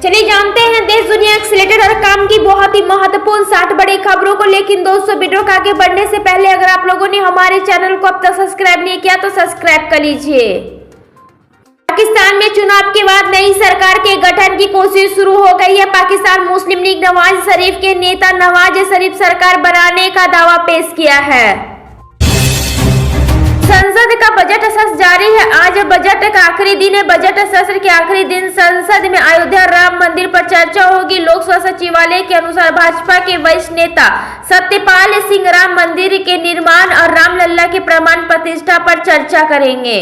चलिए जानते हैं देश दुनिया से रिलेटेड हर काम की बहुत ही महत्वपूर्ण 60 बड़ी खबरों को। लेकिन दोस्तों, वीडियो को आगे बढ़ने से पहले अगर आप लोगों ने हमारे चैनल को अब तक सब्सक्राइब नहीं किया तो सब्सक्राइब कर लीजिए। पाकिस्तान में चुनाव के बाद नई सरकार के गठन की कोशिश शुरू हो गई है। पाकिस्तान मुस्लिम लीग नवाज शरीफ के नेता नवाज शरीफ सरकार बनाने का दावा पेश किया है। संसद का बजट सत्र जारी है। आज बजट का आखिरी दिन है। बजट सत्र के आखिरी दिन संसद में अयोध्या राम मंदिर पर चर्चा होगी। लोकसभा सचिवालय के अनुसार भाजपा के वरिष्ठ नेता सत्यपाल सिंह राम मंदिर के निर्माण और रामलला के प्रमाण प्रतिष्ठा पर चर्चा करेंगे।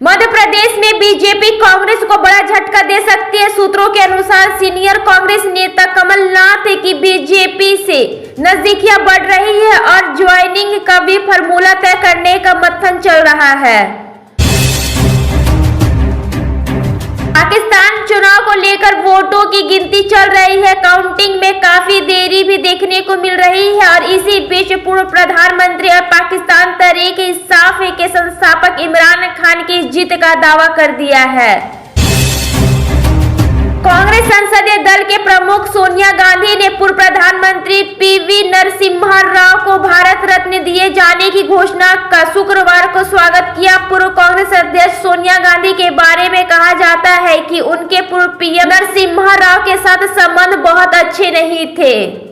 मध्य प्रदेश में बीजेपी कांग्रेस को बड़ा झटका दे सकती है। सूत्रों के अनुसार सीनियर कांग्रेस नेता कमलनाथ की बीजेपी से नजदीकियां बढ़ रही है और ज्वाइनिंग का भी फार्मूला तय करने का मंथन चल रहा है। पाकिस्तान चुनाव को लेकर वोटों की गिनती चल रही है। काउंटिंग में काफी देरी भी देखने को मिल रही है और इसी बीच पूर्व प्रधानमंत्री और पाकिस्तान तहरीक-ए-इंसाफ के संस्थापक इमरान खान की जीत का दावा कर दिया है। कांग्रेस संसदीय दल के प्रमुख सोनिया गांधी ने पूर्व प्रधानमंत्री पीवी नरसिम्हा राव को भारत रत्न दिए जाने की घोषणा का शुक्रवार को स्वागत किया। पूर्व कांग्रेस अध्यक्ष सोनिया गांधी के बारे में कहा जाता है कि उनके पूर्व पीएम नरसिम्हा राव के साथ संबंध बहुत अच्छे नहीं थे।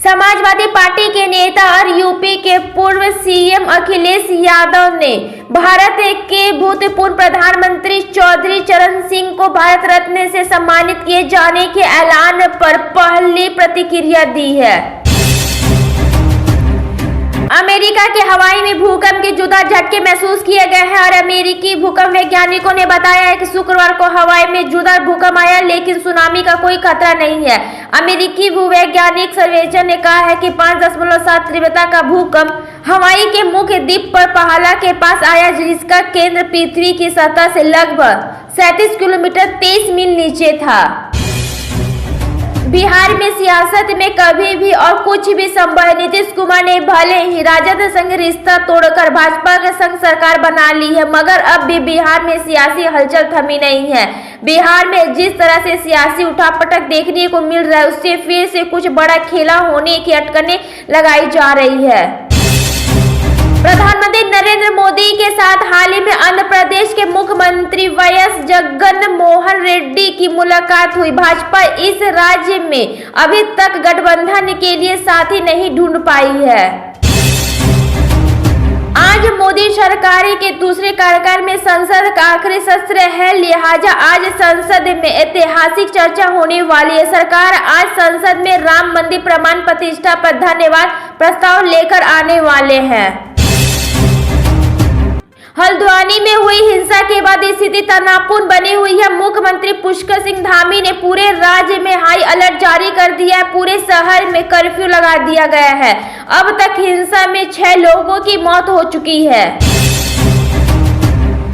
समाजवादी पार्टी के नेता और यूपी के पूर्व सीएम अखिलेश यादव ने भारत के भूतपूर्व प्रधानमंत्री चौधरी चरण सिंह को भारत रत्न से सम्मानित किए जाने के ऐलान पर पहली प्रतिक्रिया दी है। अमेरिका के हवाई में भूकंप के जुदा झटके महसूस किए गए हैं और अमेरिकी भूकंप वैज्ञानिकों ने बताया है कि शुक्रवार को हवाई में जुदा भूकंप आया, लेकिन सुनामी का कोई खतरा नहीं है। अमेरिकी भूवैज्ञानिक सर्वेक्षण ने कहा है कि 5.7 तीव्रता का भूकंप हवाई के मुख्य द्वीप पर पहला के पास आया, जिसका केंद्र पृथ्वी की सतह से लगभग 37 किलोमीटर 23 मील नीचे था। बिहार में सियासत में कभी भी और कुछ भी संभव है। नीतीश कुमार ने भले ही राजद संग रिश्ता तोड़कर भाजपा के संग सरकार बना ली है, मगर अब भी बिहार में सियासी हलचल थमी नहीं है। बिहार में जिस तरह से सियासी उठापटक देखने को मिल रहा है, उससे फिर से कुछ बड़ा खेला होने की अटकलें लगाई जा रही है। प्रधानमंत्री नरेंद्र मोदी के साथ हाल ही में आंध्र प्रदेश के मुख्यमंत्री वायएस जगन मोहन रेड्डी की मुलाकात हुई। भाजपा इस राज्य में अभी तक गठबंधन के लिए साथी नहीं ढूंढ पाई है। आज मोदी सरकार के दूसरे कार्यकाल में संसद का आखिरी सत्र है, लिहाजा आज संसद में ऐतिहासिक चर्चा होने वाली है। सरकार आज संसद में राम मंदिर प्रमाण प्रतिष्ठा पर धन्यवाद प्रस्ताव लेकर आने वाले हैं। हल्द्वानी में हुई हिंसा के बाद स्थिति तनावपूर्ण बनी हुई है। मुख्यमंत्री पुष्कर सिंह धामी ने पूरे राज्य में हाई अलर्ट जारी कर दिया है। पूरे शहर में कर्फ्यू लगा दिया गया है। अब तक हिंसा में 6 लोगों की मौत हो चुकी है।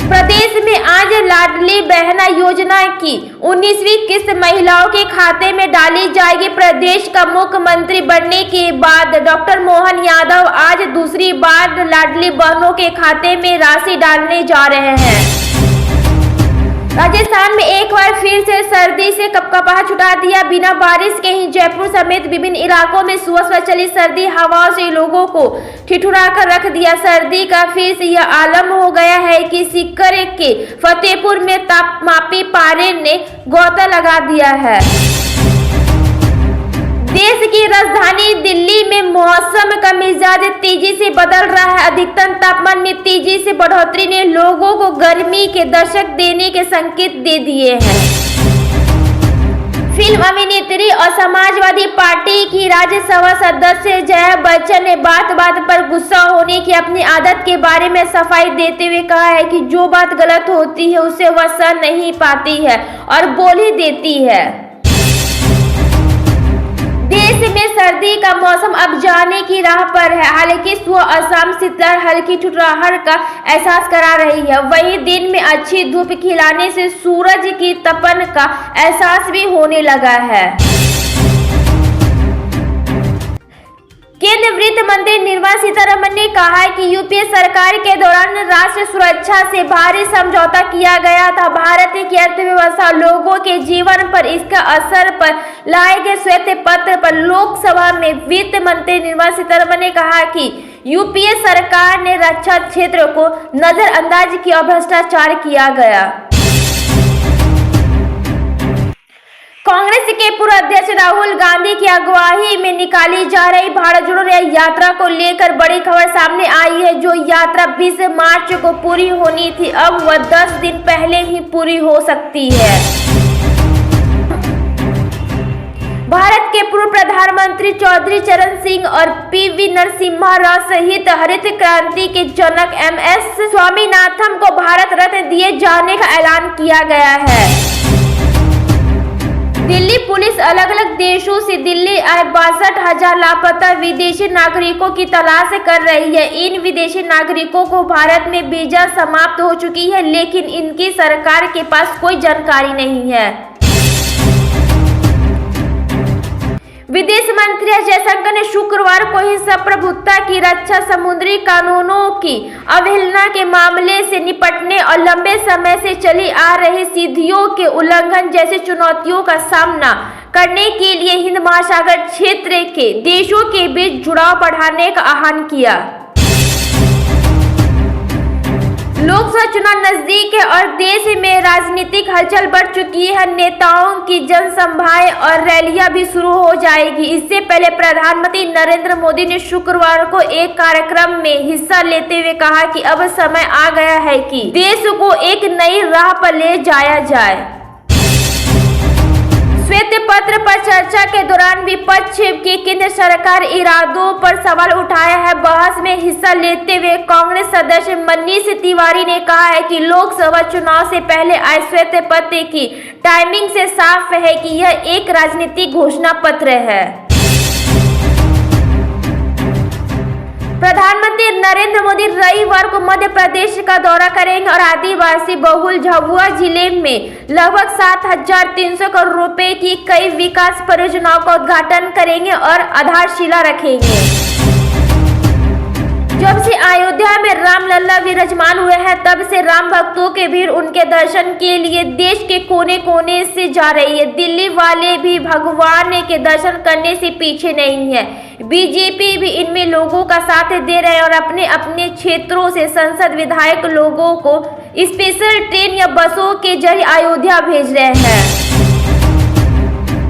प्रदेश में आज लाडली बहना योजना की 19वीं किस्त महिलाओं के खाते में डाली जाएगी। प्रदेश का मुख्यमंत्री बनने के बाद डॉक्टर मोहन यादव आज दूसरी बार लाडली बहनों के खाते में राशि डालने जा रहे हैं। राजस्थान में एक बार फिर से सर्दी से कपकपाहट छुटा दिया। बिना बारिश के ही जयपुर समेत विभिन्न इलाकों में सुबह चली सर्दी हवाओं से लोगों को ठिठुरा कर रख दिया। सर्दी का फिर से यह आलम हो गया है कि सीकर के फतेहपुर में तापमापी पारे ने गोता लगा दिया है। देश की राजधानी दिल्ली में मौसम का मिजाज तेजी से बदल रहा है। अधिकतम तापमान में तेजी से बढ़ोतरी ने लोगों को गर्मी के दशक देने के संकेत दे दिए हैं। फिल्म अभिनेत्री और समाजवादी पार्टी की राज्यसभा सदस्य जया बच्चन ने बात बात पर गुस्सा होने की अपनी आदत के बारे में सफाई देते हुए कहा है कि जो बात गलत होती है उसे वह सहन नहीं पाती है और बोल ही देती है। देश में सर्दी का मौसम अब जाने की राह पर है। हालांकि सुबह असम शीतलहर हल्की ठुठुराहट का एहसास करा रही है, वहीं दिन में अच्छी धूप खिलाने से सूरज की तपन का एहसास भी होने लगा है। केंद्रीय वित्त मंत्री निर्मला सीतारमण ने कहा है कि यूपीए सरकार के दौरान राष्ट्रीय सुरक्षा से भारी समझौता किया गया था। भारत की अर्थव्यवस्था और लोगों के जीवन पर इसका असर पर लाए गए श्वेत पत्र पर लोकसभा में वित्त मंत्री निर्मला सीतारमण ने कहा कि यूपीए सरकार ने रक्षा क्षेत्र को नजरअंदाज किया और भ्रष्टाचार किया गया। कांग्रेस के पूर्व अध्यक्ष राहुल गांधी की अगुवाई में निकाली जा रही भारत जोड़ो यात्रा को लेकर बड़ी खबर सामने आई है। जो यात्रा 20 मार्च को पूरी होनी थी, अब वह 10 दिन पहले ही पूरी हो सकती है। भारत के पूर्व प्रधानमंत्री चौधरी चरण सिंह और पीवी नरसिम्हा राव सहित हरित क्रांति के जनक एमएस स्वामीनाथन को भारत रत्न दिए जाने का ऐलान किया गया है। दिल्ली पुलिस अलग अलग देशों से दिल्ली आए 62,000 लापता विदेशी नागरिकों की तलाश कर रही है। इन विदेशी नागरिकों को भारत में वीजा समाप्त हो चुकी है, लेकिन इनकी सरकार के पास कोई जानकारी नहीं है। विदेश मंत्री एस जयशंकर ने शुक्रवार को ही संप्रभुता की रक्षा, समुद्री कानूनों की अवहेलना के मामले से निपटने और लंबे समय से चली आ रही सीधियों के उल्लंघन जैसी चुनौतियों का सामना करने के लिए हिंद महासागर क्षेत्र के देशों के बीच जुड़ाव बढ़ाने का आह्वान किया। लोकसभा चुनाव नजदीक है और देश में राजनीतिक हलचल बढ़ चुकी है। नेताओं की जनसभाएं और रैलियां भी शुरू हो जाएगी। इससे पहले प्रधानमंत्री नरेंद्र मोदी ने शुक्रवार को एक कार्यक्रम में हिस्सा लेते हुए कहा कि अब समय आ गया है कि देश को एक नई राह पर ले जाया जाए। श्वेत पत्र पर चर्चा के दौरान विपक्ष की केंद्र सरकार इरादों पर सवाल उठाया है। बहस में हिस्सा लेते हुए कांग्रेस सदस्य मनीष तिवारी ने कहा है कि लोकसभा चुनाव से पहले आए श्वेत पत्र की टाइमिंग से साफ है कि यह एक राजनीतिक घोषणा पत्र है। प्रधानमंत्री नरेंद्र मोदी रविवार को मध्य प्रदेश का दौरा करेंगे और आदिवासी बहुल झाबुआ जिले में लगभग 7,300 करोड़ रुपए की कई विकास परियोजनाओं का उद्घाटन करेंगे और आधारशिला रखेंगे। जब से अयोध्या में रामलला विराजमान हुए हैं, तब से राम भक्तों की भीड़ उनके दर्शन के लिए देश के कोने कोने से जा रही है। दिल्ली वाले भी भगवान के दर्शन करने से पीछे नहीं है। बीजेपी भी इनमें लोगों का साथ दे रहे हैं और अपने अपने क्षेत्रों से संसद विधायक लोगों को स्पेशल ट्रेन या बसों के जरिए अयोध्या भेज रहे हैं।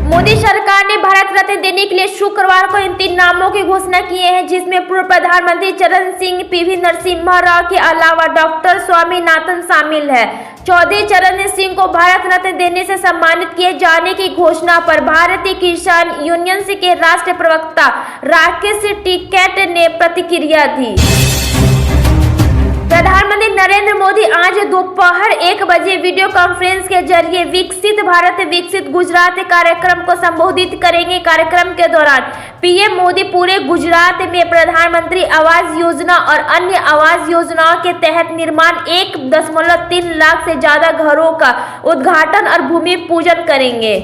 मोदी सरकार ने भारत रत्न देने के लिए शुक्रवार को इन 3 नामों की घोषणा किए हैं, जिसमें पूर्व प्रधानमंत्री चरण सिंह, पीवी नरसिम्हा राव के अलावा डॉक्टर स्वामीनाथन शामिल है। चौधरी चरण सिंह को भारत रत्न देने से सम्मानित किए जाने की घोषणा पर भारतीय किसान यूनियन के राष्ट्रीय प्रवक्ता राकेश टिकैत ने प्रतिक्रिया दी। प्रधानमंत्री नरेंद्र मोदी आज दोपहर 1 बजे वीडियो कॉन्फ्रेंस के जरिए विकसित भारत विकसित गुजरात कार्यक्रम को संबोधित करेंगे। कार्यक्रम के दौरान पीएम मोदी पूरे गुजरात में प्रधानमंत्री आवास योजना और अन्य आवास योजनाओं के तहत निर्माण 1.3 लाख से ज्यादा घरों का उद्घाटन और भूमि पूजन करेंगे।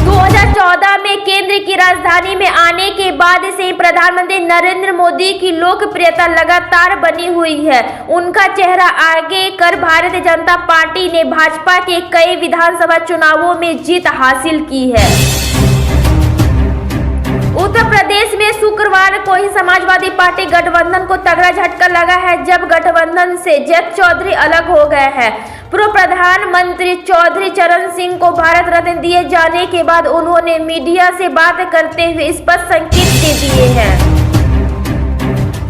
2014 में केंद्र की राजधानी में आने के बाद से ही प्रधानमंत्री नरेंद्र मोदी की लोकप्रियता लगातार बनी हुई है। उनका चेहरा आगे कर भारतीय जनता पार्टी ने भाजपा के कई विधानसभा चुनावों में जीत हासिल की है। उत्तर प्रदेश में शुक्रवार को ही समाजवादी पार्टी गठबंधन को तगड़ा झटका लगा है, जब गठबंधन से जगत चौधरी अलग हो गए हैं। पूर्व प्रधानमंत्री चौधरी चरण सिंह को भारत रत्न दिए जाने के बाद उन्होंने मीडिया से बात करते हुए स्पष्ट संकेत दे दिए हैं।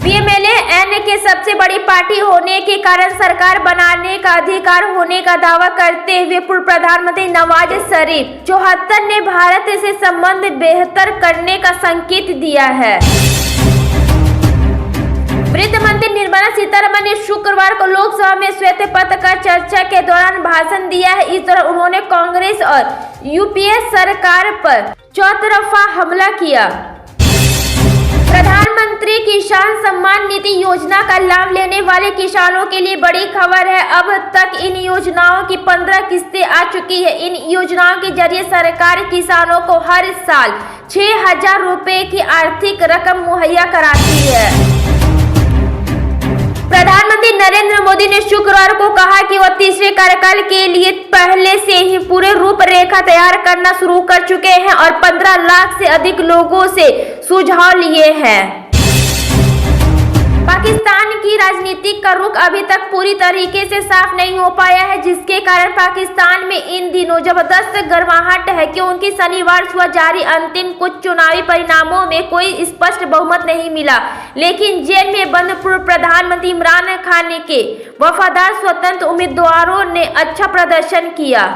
पीएमएल-एन के सबसे बड़ी पार्टी होने के कारण सरकार बनाने का अधिकार होने का दावा करते हुए पूर्व प्रधानमंत्री नवाज शरीफ 74 ने भारत से संबंध बेहतर करने का संकेत दिया है। वित्त मंत्री निर्मला सीतारमण ने शुक्रवार को लोकसभा में श्वेत पत्र का चर्चा के दौरान भाषण दिया है। इस दौरान उन्होंने कांग्रेस और यूपीए सरकार पर चौतरफा हमला किया। प्रधानमंत्री किसान सम्मान निधि योजना का लाभ लेने वाले किसानों के लिए बड़ी खबर है। अब तक इन योजनाओं की 15 किस्तें आ चुकी है। इन योजनाओं के जरिए सरकार किसानों को हर साल 6,000 रुपए की आर्थिक रकम मुहैया कराती है। प्रधानमंत्री नरेंद्र मोदी ने शुक्रवार को कहा कि वह तीसरे कार्यकाल के लिए पहले से ही पूरे रूपरेखा तैयार करना शुरू कर चुके हैं और 15 लाख से अधिक लोगों से सुझाव लिए हैं। पाकिस्तान की राजनीति का रुख अभी तक पूरी तरीके से साफ नहीं हो पाया है, जिसके कारण पाकिस्तान में इन दिनों जबरदस्त गर्माहट है क्योंकि शनिवार सुबह जारी अंतिम कुछ चुनावी परिणामों में कोई स्पष्ट बहुमत नहीं मिला। लेकिन जेल में बंद पूर्व प्रधानमंत्री इमरान खान के वफादार स्वतंत्र उम्मीदवारों ने अच्छा प्रदर्शन किया।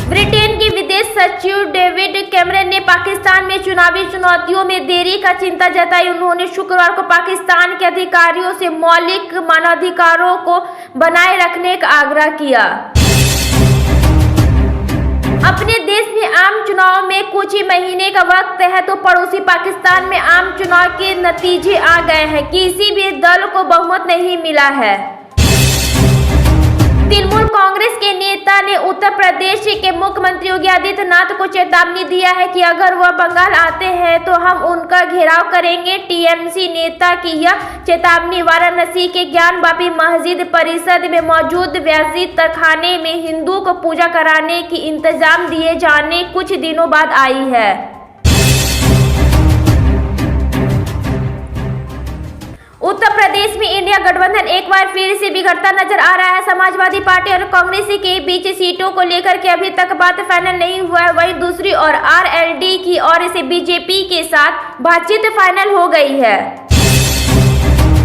ब्रिटेन के विदेश सचिव डेविड कैमरन ने पाकिस्तान में चुनावी चुनौतियों में देरी का चिंता जताई। उन्होंने शुक्रवार को पाकिस्तान के अधिकारियों से मौलिक मानवाधिकारों को बनाए रखने का आग्रह किया। अपने देश में आम चुनाव में कुछ ही महीने का वक्त है तो पड़ोसी पाकिस्तान में आम चुनाव के नतीजे आ गए हैं। किसी भी दल को बहुमत नहीं मिला है। तृणमूल कांग्रेस के नेता ने उत्तर प्रदेश के मुख्यमंत्री योगी आदित्यनाथ को चेतावनी दिया है कि अगर वह बंगाल आते हैं तो हम उनका घेराव करेंगे। टीएमसी नेता की यह चेतावनी वाराणसी के ज्ञान वापी मस्जिद परिसर में मौजूद व्यासी तहखाने में हिंदुओं को पूजा कराने की इंतजाम दिए जाने कुछ दिनों बाद आई है। उत्तर प्रदेश में इंडिया गठबंधन एक बार फिर से बिगड़ता नजर आ रहा है। समाजवादी पार्टी और कांग्रेस के बीच सीटों को लेकर के अभी तक बात फाइनल नहीं हुआ है। वहीं दूसरी ओर आरएलडी की ओर से बीजेपी के साथ बातचीत फाइनल हो गई है।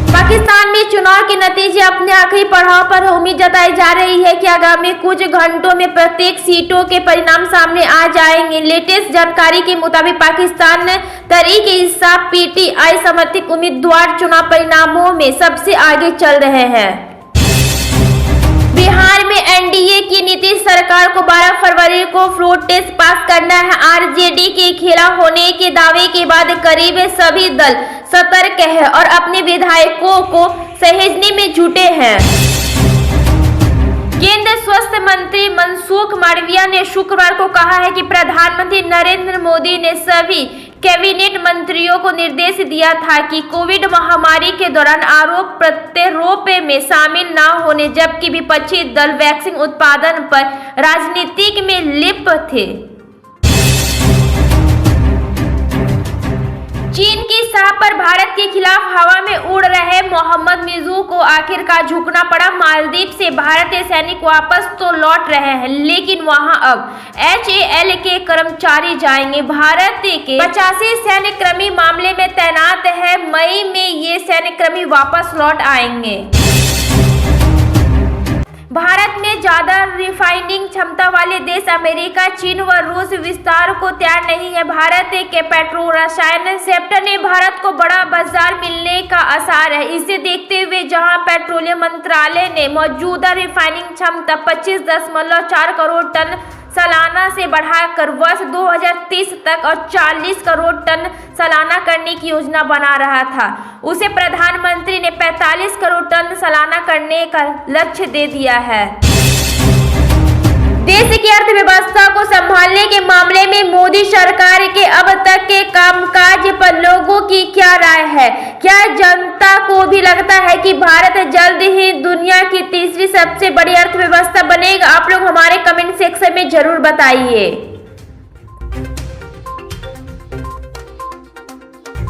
पाकिस्तान में चुनाव के नतीजे अपने आखिरी पड़ाव पर उम्मीद जताई जा रही है कि आगामी कुछ घंटों में प्रत्येक सीटों के परिणाम सामने आ जाएंगे। लेटेस्ट जानकारी के मुताबिक पाकिस्तान तहरीक-ए-इंसाफ पीटीआई समर्थित उम्मीदवार चुनाव परिणामों में सबसे आगे चल रहे हैं। बिहार में एनडीए की नीतीश सरकार को 12 फरवरी को फ्लोर टेस्ट पास करना है। आरजेडी के खेला होने के दावे के बाद करीब सभी दल सतर्क है और अपने विधायकों को सहेजने में जुटे हैं। केंद्रीय स्वास्थ्य मंत्री मनसुख मांडविया ने शुक्रवार को कहा है कि प्रधानमंत्री नरेंद्र मोदी ने सभी कैबिनेट मंत्रियों को निर्देश दिया था कि कोविड महामारी के दौरान आरोप प्रत्यारोप में शामिल न होने, जबकि विपक्षी दल वैक्सीन उत्पादन पर राजनीति में लिप्त थे। चीन की शाह पर भारत के खिलाफ हवा में उड़ रहे मोहम्मद मिर्जू को आखिरकार झुकना पड़ा। मालदीव से भारतीय सैनिक वापस तो लौट रहे हैं, लेकिन वहां अब HAL के कर्मचारी जाएंगे। भारत के 85 सैन्यकर्मी मामले में तैनात है। मई में ये सैन्यकर्मी वापस लौट आएंगे। भारत में ज्यादा रिफाइनिंग क्षमता वाले देश अमेरिका, चीन व रूस विस्तार को तैयार नहीं है। भारत के पेट्रो रसायन सेक्टर ने भारत को बड़ा बाजार मिलने का आसार है। इसे देखते हुए जहां पेट्रोलियम मंत्रालय ने मौजूदा रिफाइनिंग क्षमता 25.4 करोड़ टन सालाना से बढ़ाकर वर्ष 2030 तक और 40 करोड़ टन सालाना करने की योजना बना रहा था, उसे प्रधानमंत्री ने 45 करोड़ टन सालाना करने का लक्ष्य दे दिया है। देश की अर्थव्यवस्था को संभालने के मामले में मोदी सरकार के अब तक के कामकाज पर लोगों की क्या राय है? क्या जनता को भी लगता है कि भारत जल्द ही दुनिया की तीसरी सबसे बड़ी अर्थव्यवस्था बनेगा? आप लोग हमारे कमेंट सेक्शन में जरूर बताइए।